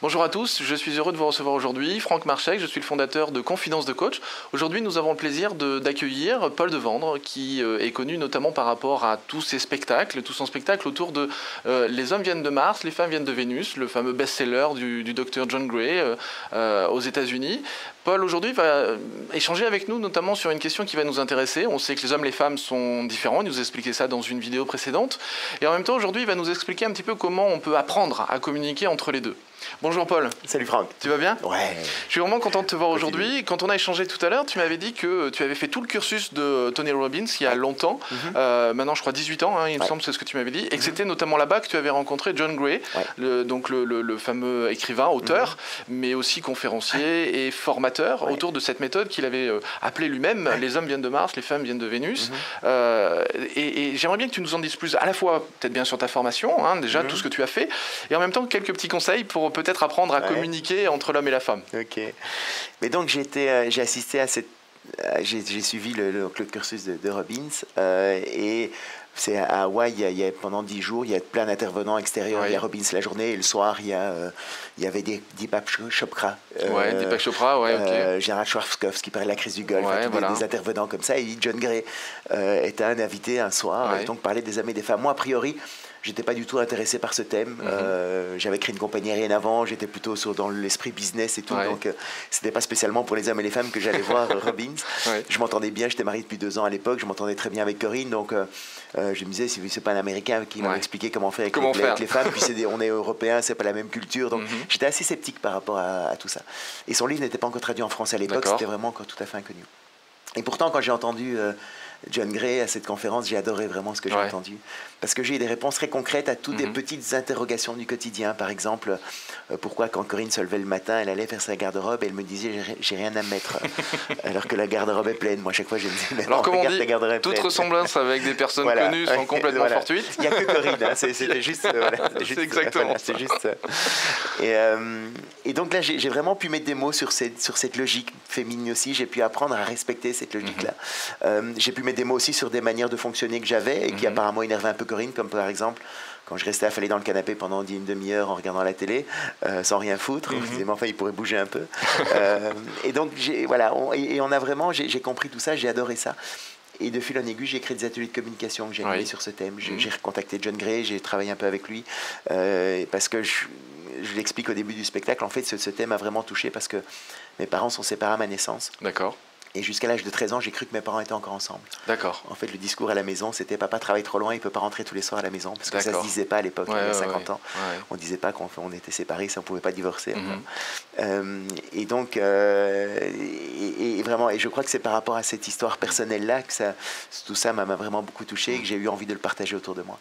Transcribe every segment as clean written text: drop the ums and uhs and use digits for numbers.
Bonjour à tous, je suis heureux de vous recevoir aujourd'hui. Franck Marchek, je suis le fondateur de Confidence de Coach. Aujourd'hui, nous avons le plaisir d'accueillir Paul Devendre, qui est connu notamment par rapport à tous ses spectacles, tout son spectacle autour de Les hommes viennent de Mars, les femmes viennent de Vénus, le fameux best-seller du docteur John Gray aux États-Unis. Paul, aujourd'hui, va échanger avec nous notamment sur une question qui va nous intéresser. On sait que les hommes et les femmes sont différents, il nous a expliqué ça dans une vidéo précédente. Et en même temps, aujourd'hui, il va nous expliquer un petit peu comment on peut apprendre à communiquer entre les deux. Bonjour Paul. Salut Franck. Tu vas bien? Ouais. Je suis vraiment content de te voir aujourd'hui. Quand on a échangé tout à l'heure, tu m'avais dit que tu avais fait tout le cursus de Tony Robbins il y a longtemps. Maintenant, je crois 18 ans, il me semble, c'est ce que tu m'avais dit. Et que c'était notamment là-bas que tu avais rencontré John Gray, le fameux écrivain, auteur, mais aussi conférencier et formateur autour de cette méthode qu'il avait appelée lui-même Les hommes viennent de Mars, les femmes viennent de Vénus. Et j'aimerais bien que tu nous en dises plus, à la fois peut-être bien sur ta formation, déjà tout ce que tu as fait, et en même temps quelques petits conseils pour peut-être apprendre à communiquer entre l'homme et la femme. Ok. Mais donc j'ai assisté à cette, j'ai suivi le cursus de Robbins et c'est à Hawaï, pendant 10 jours, il y a plein d'intervenants extérieurs. Il y a Robbins la journée et le soir, il y avait Deepak Chopra. Deepak Chopra, Gérard Schwarzkopf qui parlait de la crise du Golfe. Des intervenants comme ça. Et John Gray était un invité un soir, et donc parlait des hommes et des femmes. Moi, a priori, j'étais pas du tout intéressé par ce thème. J'avais créé une compagnie aérienne avant, j'étais plutôt dans l'esprit business et tout, donc c'était pas spécialement pour les hommes et les femmes que j'allais voir Robbins. Je m'entendais bien, j'étais marié depuis 2 ans à l'époque, je m'entendais très bien avec Corinne, donc je me disais, si c'est pas un Américain qui m'a expliqué comment faire avec les femmes, puis on est Européens, c'est pas la même culture, donc j'étais assez sceptique par rapport à tout ça. Et son livre n'était pas encore traduit en français à l'époque, c'était vraiment encore tout à fait inconnu. Et pourtant, quand j'ai entendu John Gray à cette conférence, j'ai adoré vraiment ce que j'ai entendu. Parce que j'ai eu des réponses très concrètes à toutes des petites interrogations du quotidien. Par exemple, pourquoi quand Corinne se levait le matin, elle allait faire sa garde-robe et elle me disait « j'ai rien à mettre ». Alors que la garde-robe est pleine. Moi, à chaque fois, je me dis « mais non, regarde ta garde-robe toute ressemblance avec des personnes connues sont complètement fortuites. Il n'y a que Corinne, c'était juste... c'est exactement c'est juste ça. Et donc là, j'ai vraiment pu mettre des mots sur cette logique féminine aussi. J'ai pu apprendre à respecter cette logique-là. J'ai pu mettre des mots aussi sur des manières de fonctionner que j'avais et qui apparemment énervaient un peu Corinne, comme par exemple quand je restais affalé dans le canapé pendant une demi-heure en regardant la télé sans rien foutre. Je me disais mais enfin il pourrait bouger un peu. Et donc on a vraiment, j'ai compris tout ça, j'ai adoré ça. Et de fil en aiguille, j'ai créé des ateliers de communication que j'ai animés sur ce thème. J'ai recontacté John Gray, j'ai travaillé un peu avec lui parce que je l'explique au début du spectacle. En fait, ce thème m'a vraiment touché parce que mes parents sont séparés à ma naissance. D'accord. Et jusqu'à l'âge de 13 ans, j'ai cru que mes parents étaient encore ensemble. D'accord. En fait, le discours à la maison, c'était « Papa travaille trop loin, il ne peut pas rentrer tous les soirs à la maison ». Parce que ça ne se disait pas à l'époque, il y a 50 ans. On ne disait pas qu'on était séparés, ça, on ne pouvait pas divorcer. Et donc, vraiment, et je crois que c'est par rapport à cette histoire personnelle-là que tout ça m'a vraiment beaucoup touché et que j'ai eu envie de le partager autour de moi.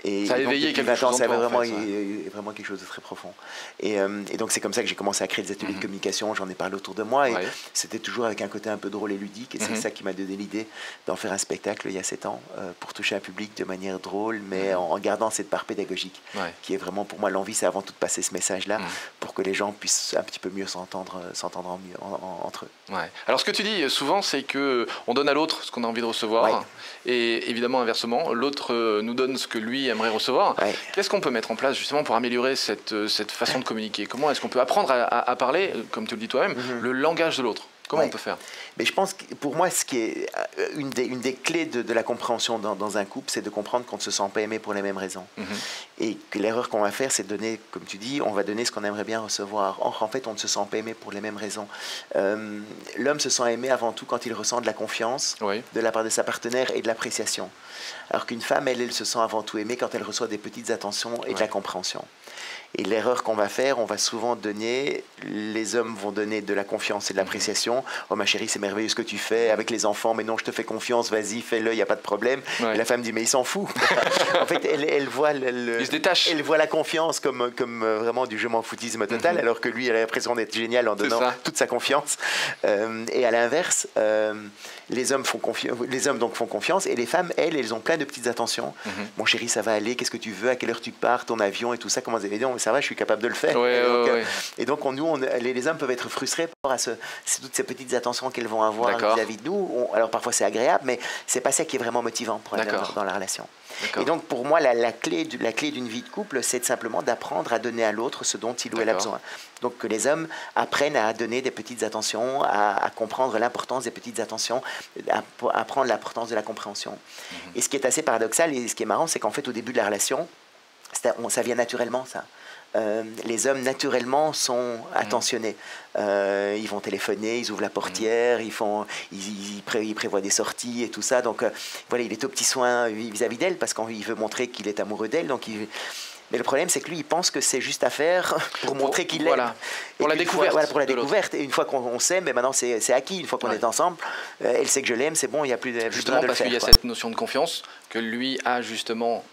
Et ça a éveillé quelque chose. Ça avait vraiment quelque chose de très profond. Et donc, c'est comme ça que j'ai commencé à créer des ateliers de communication. J'en ai parlé autour de moi. Et c'était toujours avec un côté un peu drôle et ludique. Et c'est ça qui m'a donné l'idée d'en faire un spectacle il y a 7 ans pour toucher un public de manière drôle, mais en gardant cette part pédagogique qui est vraiment pour moi l'envie, c'est avant tout de passer ce message-là pour que les gens puissent un petit peu mieux s'entendre entre eux. Alors, ce que tu dis souvent, c'est qu'on donne à l'autre ce qu'on a envie de recevoir. Et évidemment, inversement, l'autre nous donne ce que lui aimerait recevoir. Qu'est-ce qu'on peut mettre en place justement pour améliorer cette façon de communiquer? Comment est-ce qu'on peut apprendre à parler, comme tu le dis toi-même, le langage de l'autre? Comment on peut faire? Mais je pense que pour moi, ce qui est une des clés de la compréhension dans un couple, c'est de comprendre qu'on ne se sent pas aimé pour les mêmes raisons. Et que l'erreur qu'on va faire, c'est de donner, comme tu dis, on va donner ce qu'on aimerait bien recevoir. Or, en fait, on ne se sent pas aimé pour les mêmes raisons. L'homme se sent aimé avant tout quand il ressent de la confiance de la part de sa partenaire et de l'appréciation. Alors qu'une femme, elle se sent avant tout aimée quand elle reçoit des petites attentions et de la compréhension. Et l'erreur qu'on va faire, on va souvent donner, les hommes vont donner de la confiance et de l'appréciation. « Oh ma chérie, c'est merveilleux ce que tu fais avec les enfants, mais non, je te fais confiance, vas-y, fais-le, il n'y a pas de problème. » Et la femme dit « mais il s'en fout !» En fait, elle voit il se détache. Elle voit la confiance comme vraiment du je m'en foutisme total, alors que lui, elle a l'impression d'être génial en donnant toute sa confiance. Et à l'inverse, les hommes font confiance et les femmes, elles ont plein de petites attentions. « Mon chéri, ça va aller, qu'est-ce que tu veux, à quelle heure tu pars, ton avion et tout ça, comment Et donc, ça va, je suis capable de le faire. Et donc, les hommes peuvent être frustrés par toutes ces petites attentions qu'elles vont avoir vis-à-vis de nous. Alors, parfois, c'est agréable, mais c'est pas ça qui est vraiment motivant pour aller dans la relation. Et donc, pour moi, la clé d'une vie de couple, c'est simplement d'apprendre à donner à l'autre ce dont il ou elle a besoin. Donc, que les hommes apprennent à donner des petites attentions, à comprendre l'importance des petites attentions, à apprendre l'importance de la compréhension. Et ce qui est assez paradoxal et ce qui est marrant, c'est qu'en fait, au début de la relation, ça vient naturellement, ça. Les hommes, naturellement, sont attentionnés. Ils vont téléphoner, ils ouvrent la portière, ils prévoient des sorties et tout ça. Donc, voilà, il est au petit soin vis-à-vis d'elle parce qu'il veut montrer qu'il est amoureux d'elle. Donc, mais le problème, c'est que lui, il pense que c'est juste à faire pour montrer qu'il l'aime. Pour la découverte. Pour la découverte. Et une fois qu'on s'aime, maintenant, c'est acquis. Une fois qu'on est ensemble, elle sait que je l'aime, c'est bon, il n'y a plus de justement, parce qu'il y a cette notion de confiance que lui a justement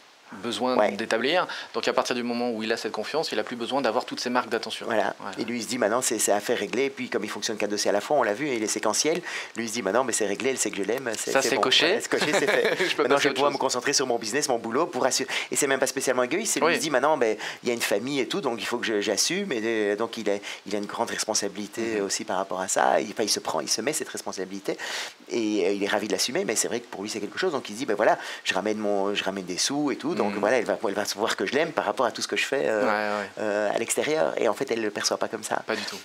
besoin d'établir. Donc à partir du moment où il a cette confiance, il n'a plus besoin d'avoir toutes ces marques d'attention. Voilà. Et lui il se dit maintenant c'est affaire réglée. Et puis comme il fonctionne qu'un dossier à la fois, on l'a vu, et il est séquentiel. Lui il se dit maintenant mais c'est réglé, elle sait que je l'aime. Ça c'est coché. Voilà, c'est coché, c'est fait. Maintenant je vais pouvoir me concentrer sur mon business, mon boulot pour assurer. Et c'est même pas spécialement égoïste. Lui il se dit maintenant il y a une famille et tout, donc il faut que j'assume. Et donc il a une grande responsabilité aussi par rapport à ça. Il se met cette responsabilité et il est ravi de l'assumer. Mais c'est vrai que pour lui c'est quelque chose. Donc il se dit ben voilà, je ramène des sous et tout. Donc voilà, elle va voir que je l'aime par rapport à tout ce que je fais à l'extérieur. Et en fait, elle ne le perçoit pas comme ça. Pas du tout.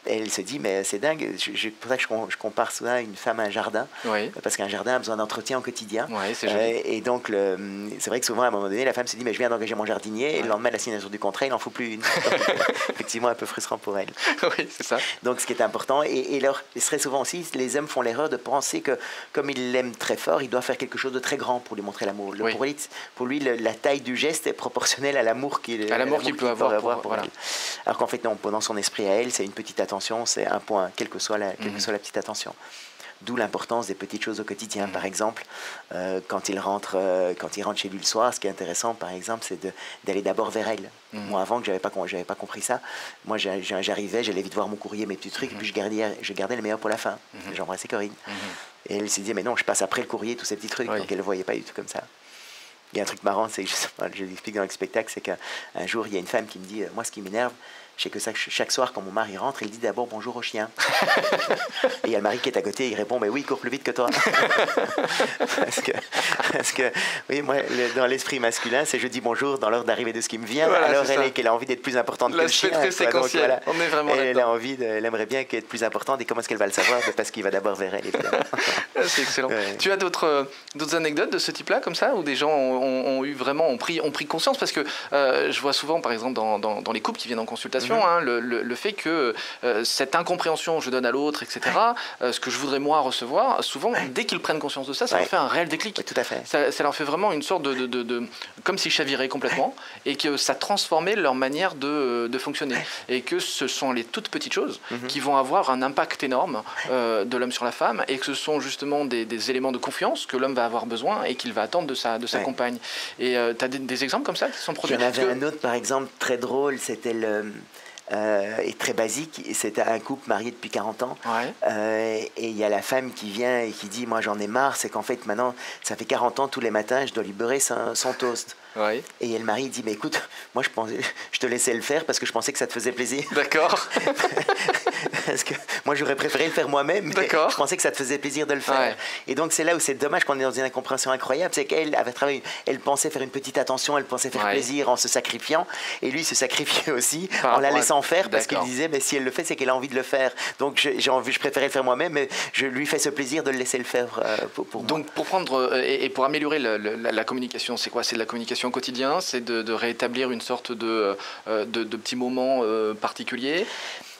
Elle se dit, mais c'est dingue. C'est pour ça que je compare souvent une femme à un jardin. Parce qu'un jardin a besoin d'entretien au quotidien. Et donc, c'est vrai que souvent, à un moment donné, la femme se dit, mais je viens d'engager mon jardinier. Et le lendemain, la signature du contrat, il n'en faut plus une. Effectivement, un peu frustrant pour elle. Oui, c'est ça. Donc, ce qui est important. Et très souvent aussi, les hommes font l'erreur de penser que, comme ils l'aiment très fort, ils doivent faire quelque chose de très grand pour lui montrer l'amour. Pour lui, la taille du geste est proportionnelle à l'amour qu'il peut avoir pour elle. Alors qu'en fait, non, dans son esprit à elle, c'est une petite attention, c'est un point, quelle que soit la petite attention. D'où l'importance des petites choses au quotidien. Par exemple, quand il rentre chez lui le soir, ce qui est intéressant, par exemple, c'est d'aller d'abord vers elle. Moi, avant, que j'avais pas compris ça, moi, j'arrivais, j'allais vite voir mon courrier, mes petits trucs, et puis je gardais le meilleur pour la fin. J'embrassais Corinne. Et elle s'est dit, mais non, je passe après le courrier, tous ces petits trucs. Donc, elle ne le voyait pas du tout comme ça. Il y a un truc marrant, c'est je l'explique dans le spectacle, c'est qu'un jour, il y a une femme qui me dit, moi, ce qui m'énerve, c'est que chaque soir, quand mon mari rentre, il dit d'abord bonjour au chien. Et il y a le mari qui est à côté, il répond, mais oui, il court plus vite que toi. parce que oui, moi, dans l'esprit masculin, c'est je dis bonjour dans l'ordre d'arrivée de ce qui me vient. Voilà, alors qu'elle a envie d'être plus importante que le chien. Très séquentiel. Voilà. On est vraiment elle aimerait bien qu'elle soit plus importante. Et comment est-ce qu'elle va le savoir? Parce qu'il va d'abord vers elle, évidemment. C'est excellent. Tu as d'autres anecdotes de ce type-là, comme ça, où des gens ont pris conscience? Parce que je vois souvent, par exemple, dans les couples qui viennent en consultation, le fait que cette incompréhension je donne à l'autre, etc., ce que je voudrais moi recevoir, souvent, dès qu'ils prennent conscience de ça, ça leur fait un réel déclic. Oui, tout à fait. Ça leur fait vraiment une sorte de comme s'ils chaviraient complètement, et que ça transformait leur manière de fonctionner. Et que ce sont les toutes petites choses qui vont avoir un impact énorme de l'homme sur la femme, et que ce sont justement des éléments de confiance que l'homme va avoir besoin et qu'il va attendre de sa compagne. Et tu as des exemples comme ça qui sont produits? Il y en avait un autre, par exemple, très drôle, c'était et très basique. C'était un couple marié depuis 40 ans. Et il y a la femme qui vient et qui dit, moi j'en ai marre, c'est qu'en fait maintenant, ça fait 40 ans, tous les matins, je dois lui beurrer son toast. Et le mari dit, mais écoute, moi je te laissais le faire parce que je pensais que ça te faisait plaisir. D'accord. Parce que moi j'aurais préféré le faire moi-même, mais je pensais que ça te faisait plaisir de le faire. Et donc c'est là où c'est dommage qu'on est dans une incompréhension incroyable, c'est qu'elle avait travaillé, elle pensait faire une petite attention, elle pensait faire plaisir en se sacrifiant, et lui se sacrifiait aussi en la laissant faire, parce qu'il disait, mais si elle le fait, c'est qu'elle a envie de le faire. Donc je préférais le faire moi-même, mais je lui fais ce plaisir de le laisser le faire pour moi. Donc pour prendre et pour améliorer la communication, c'est quoi? C'est de la communication au quotidien, c'est de rétablir une sorte de petits moments particuliers?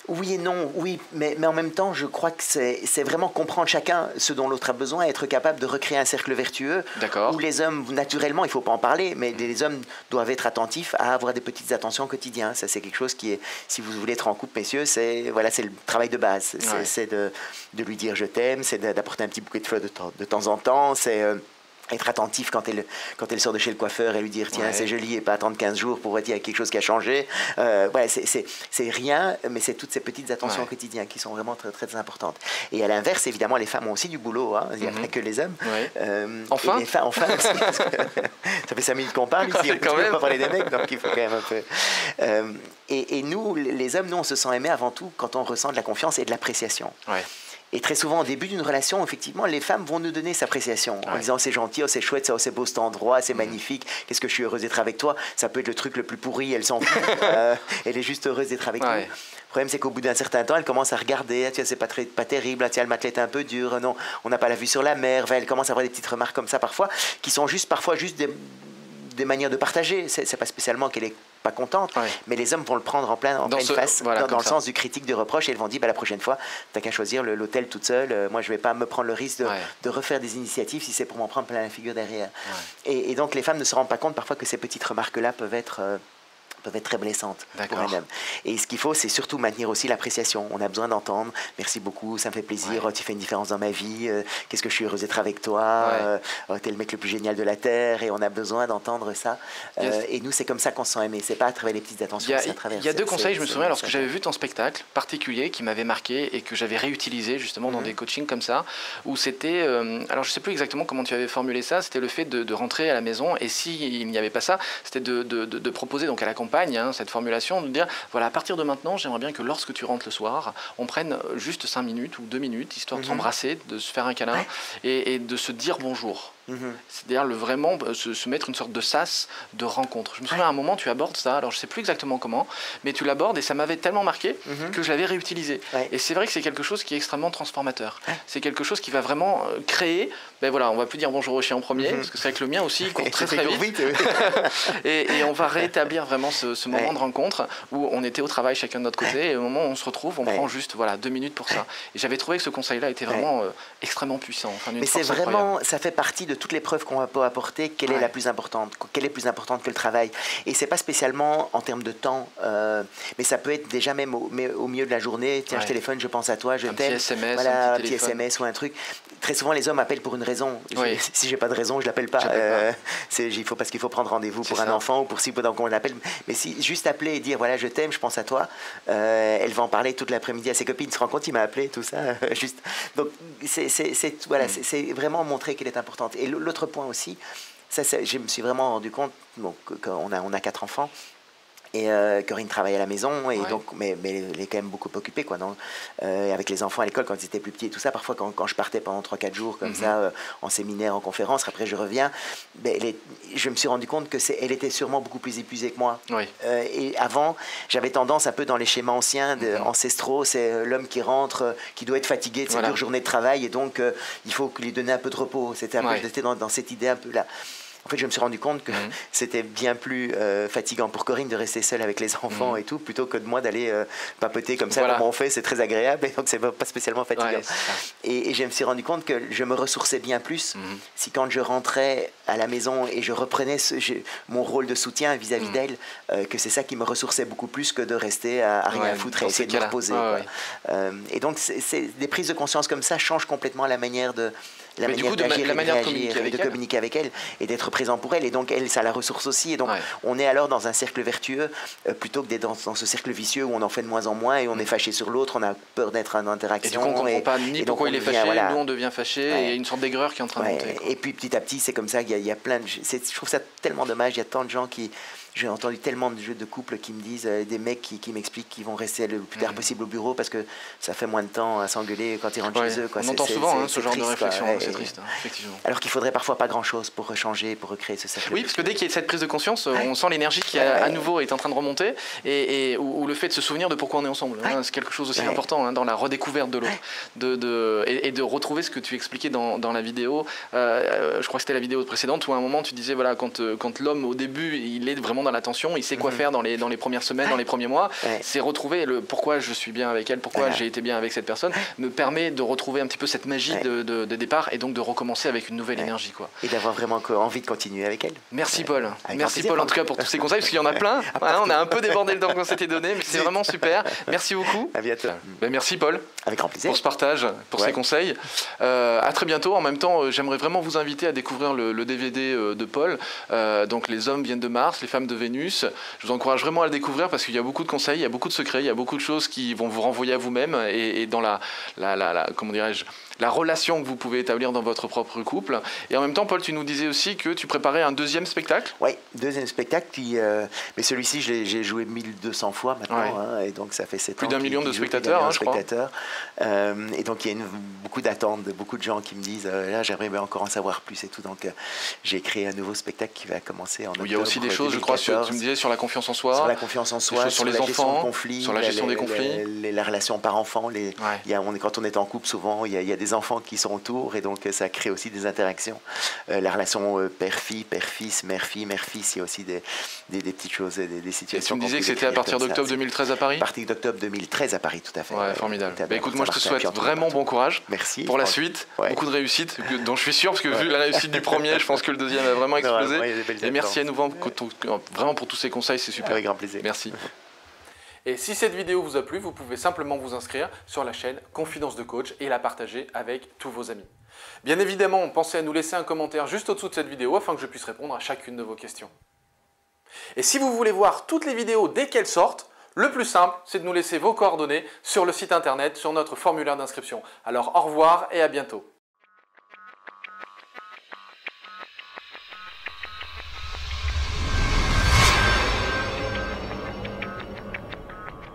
Oui et non, oui, mais en même temps, je crois que c'est vraiment comprendre chacun ce dont l'autre a besoin, être capable de recréer un cercle vertueux où les hommes, naturellement, il ne faut pas en parler, mais les hommes doivent être attentifs à avoir des petites attentions au quotidien. Ça, c'est quelque chose qui est, si vous voulez être en couple, messieurs, c'est le travail de base. C'est de lui dire je t'aime, c'est d'apporter un petit bouquet de fleurs de temps en temps, c'est être attentif quand elle sort de chez le coiffeur et lui dire tiens c'est joli et pas attendre 15 jours pour voir qu'il y a quelque chose qui a changé. Voilà, c'est rien, mais c'est toutes ces petites attentions au quotidien qui sont vraiment très, très importantes. Et à l'inverse, évidemment, les femmes ont aussi du boulot, hein. Il n'y a pas que les hommes. Enfin et les femmes aussi, parce que ça fait 5 minutes qu'on parle ici, on ne peut pas parler des mecs, donc il faut quand même un peu... Et nous, les hommes, nous on se sent aimés avant tout quand on ressent de la confiance et de l'appréciation. Et très souvent, au début d'une relation, effectivement, les femmes vont nous donner cette appréciation en disant c'est gentil, oh, c'est chouette, oh, c'est beau cet endroit, c'est magnifique, qu'est-ce que je suis heureuse d'être avec toi. Ça peut être le truc le plus pourri, elle s'en fout, elle est juste heureuse d'être avec nous. Le problème, c'est qu'au bout d'un certain temps, elle commence à regarder, tiens, c'est pas terrible, tiens, le matelas est un peu dur, non, on n'a pas la vue sur la mer. Elle commence à avoir des petites remarques comme ça parfois, qui sont parfois juste des manières de partager. C'est pas spécialement qu'elle est pas contente, mais les hommes vont le prendre en pleine face, dans le sens du critique, du reproche, et ils vont dire la prochaine fois, t'as qu'à choisir l'hôtel toute seule, moi je vais pas me prendre le risque de refaire des initiatives si c'est pour m'en prendre plein la figure derrière. Et donc les femmes ne se rendent pas compte parfois que ces petites remarques-là peuvent être très blessantes pour un homme. Et ce qu'il faut, c'est surtout maintenir aussi l'appréciation. On a besoin d'entendre « Merci beaucoup, ça me fait plaisir, tu fais une différence dans ma vie, qu'est-ce que je suis heureuse d'être avec toi, t'es le mec le plus génial de la Terre », et on a besoin d'entendre ça. Et nous, c'est comme ça qu'on se sent aimé. C'est pas à travers les petites attentions, c'est à travers... Il y a deux conseils, je me souviens, lorsque j'avais vu ton spectacle particulier qui m'avait marqué et que j'avais réutilisé justement dans des coachings comme ça, où c'était... alors, je sais plus exactement comment tu avais formulé ça, c'était le fait de rentrer à la maison, et s'il n'y avait pas ça, c'était de proposer donc à la compagne cette formulation, de dire voilà, à partir de maintenant, j'aimerais bien que lorsque tu rentres le soir, on prenne juste 5 minutes ou 2 minutes, histoire de s'embrasser, de se faire un câlin et de se dire bonjour. C'est-à-dire vraiment se mettre une sorte de sas de rencontre. Je me souviens à un moment, tu abordes ça, alors je ne sais plus exactement comment, mais tu l'abordes et ça m'avait tellement marqué que je l'avais réutilisé. Et c'est vrai que c'est quelque chose qui est extrêmement transformateur. C'est quelque chose qui va vraiment créer, ben voilà, on ne va plus dire bonjour au chien en premier, parce que c'est vrai que le mien aussi, il court très très vite. Et on va rétablir vraiment ce moment de rencontre où on était au travail chacun de notre côté, et au moment où on se retrouve, on prend juste 2 minutes pour ça. Et j'avais trouvé que ce conseil-là était vraiment extrêmement puissant. Enfin, mais c'est vraiment, ça fait partie de toutes les preuves qu'on peut apporter, quelle est la plus importante, quelle est plus importante que le travail. Et c'est pas spécialement en termes de temps, mais ça peut être déjà même au milieu de la journée, tiens, je téléphone, je pense à toi, je t'aime. Voilà, un petit SMS ou un truc. Très souvent, les hommes appellent pour une raison. Si j'ai pas de raison, je l'appelle pas. Parce qu'il faut prendre rendez-vous pour un enfant ou pour si donc on l'appelle. Mais si juste appeler et dire voilà, je t'aime, je pense à toi, elle va en parler toute l'après-midi à ses copines. Se rend compte, il m'a appelé, tout ça. Juste. Donc c'est vraiment montrer qu'elle est importante. Et l'autre point aussi, je me suis vraiment rendu compte qu'on a 4 enfants. Et Corinne travaille à la maison, et donc, mais elle est quand même beaucoup occupée, quoi, avec les enfants à l'école quand ils étaient plus petits et tout ça. Parfois, quand je partais pendant 3-4 jours comme ça, en séminaire, en conférence, après je reviens, je me suis rendu compte qu'elle était sûrement beaucoup plus épuisée que moi. Et avant, j'avais tendance un peu dans les schémas anciens, ancestraux, c'est l'homme qui rentre, qui doit être fatigué de sa dure journée de travail, et donc il faut lui donner un peu de repos. J'étais dans cette idée un peu là. En fait, je me suis rendu compte que c'était bien plus fatigant pour Corinne de rester seule avec les enfants et tout, plutôt que de moi d'aller papoter comme ça, comme on fait, c'est très agréable, et donc c'est pas spécialement fatigant. Et je me suis rendu compte que je me ressourçais bien plus si quand je rentrais à la maison et je reprenais mon rôle de soutien vis-à-vis d'elle, que c'est ça qui me ressourçait beaucoup plus que de rester à rien foutre et essayer de me reposer. Et donc, des prises de conscience comme ça changent complètement la manière de... la manière d'agir et de communiquer avec elle et d'être présent pour elle, et donc elle, ça la ressource aussi, et donc on est alors dans un cercle vertueux plutôt que d'être dans ce cercle vicieux où on en fait de moins en moins et on est fâché sur l'autre, on a peur d'être en interaction, et du coup on ne comprend pas ni pourquoi il est fâché, nous on devient fâché, et il y a une sorte d'aigreur qui est en train de monter, quoi. Et puis petit à petit c'est comme ça, il y a plein de... je trouve ça tellement dommage, il y a tant de gens qui... J'ai entendu tellement de jeux de couple qui me disent, des mecs qui m'expliquent qu'ils vont rester le plus tard possible au bureau parce que ça fait moins de temps à s'engueuler quand ils rentrent chez eux. On entend souvent ce genre de réflexion, c'est triste, effectivement. Alors qu'il faudrait parfois pas grand-chose pour changer, pour recréer ce cercle. Oui, parce que dès qu'il y a cette prise de conscience, on sent l'énergie qui à nouveau est en train de remonter, ou le fait de se souvenir de pourquoi on est ensemble. C'est quelque chose aussi important dans la redécouverte de l'autre, et de retrouver ce que tu expliquais dans la vidéo. Je crois que c'était la vidéo précédente où à un moment tu disais, voilà, quand l'homme au début il est vraiment dans l'attention, il sait quoi faire dans les premières semaines, dans les premiers mois. C'est retrouver le pourquoi je suis bien avec elle, pourquoi j'ai été bien avec cette personne, me permet de retrouver un petit peu cette magie de départ et donc de recommencer avec une nouvelle énergie, quoi. Et d'avoir vraiment envie de continuer avec elle. Merci Paul. Merci Paul en tout cas pour tous ces conseils, parce qu'il y en a plein. On a un peu débordé le temps qu'on s'était donné, mais c'est vraiment super. Merci beaucoup. À bientôt. Merci Paul. Avec grand plaisir. Pour ce partage, pour ces conseils. À très bientôt. En même temps, j'aimerais vraiment vous inviter à découvrir le DVD de Paul. Donc les hommes viennent de Mars, les femmes de Vénus. Je vous encourage vraiment à le découvrir parce qu'il y a beaucoup de conseils, il y a beaucoup de secrets, il y a beaucoup de choses qui vont vous renvoyer à vous-même et dans comment dirais-je, la relation que vous pouvez établir dans votre propre couple. Et en même temps, Paul, tu nous disais aussi que tu préparais un deuxième spectacle. Oui, deuxième spectacle, mais celui-ci, j'ai joué 1200 fois maintenant, et donc ça fait 7 ans. Plus d'un million de spectateurs, je crois. Et donc il y a beaucoup d'attentes, beaucoup de gens qui me disent là, j'aimerais bien encore en savoir plus et tout. Donc j'ai créé un nouveau spectacle qui va commencer en octobre. Il y a aussi des choses, 2014. Je crois, tu me disais, sur la confiance en soi. Sur la confiance en soi, sur les enfants, sur la gestion des conflits. La relation par enfant. Quand on est en couple, souvent, il y a des enfants qui sont autour et donc ça crée aussi des interactions. La relation père-fille, père-fils, mère-fille, mère-fils, il y a aussi des petites choses, des situations. Et tu me disais que c'était à partir d'octobre 2013 à Paris ? À partir d'octobre 2013 à Paris, tout à fait. Ouais, formidable. Écoute, moi je te souhaite vraiment bon courage. Merci. Pour la suite, beaucoup de réussite, dont je suis sûr, parce que vu la réussite du premier, je pense que le deuxième a vraiment explosé. Et merci à nouveau vraiment pour tous ces conseils, c'est super. Avec grand plaisir. Merci. Et si cette vidéo vous a plu, vous pouvez simplement vous inscrire sur la chaîne Confidence de Coach et la partager avec tous vos amis. Bien évidemment, pensez à nous laisser un commentaire juste au-dessous de cette vidéo afin que je puisse répondre à chacune de vos questions. Et si vous voulez voir toutes les vidéos dès qu'elles sortent, le plus simple, c'est de nous laisser vos coordonnées sur le site internet, sur notre formulaire d'inscription. Alors au revoir et à bientôt.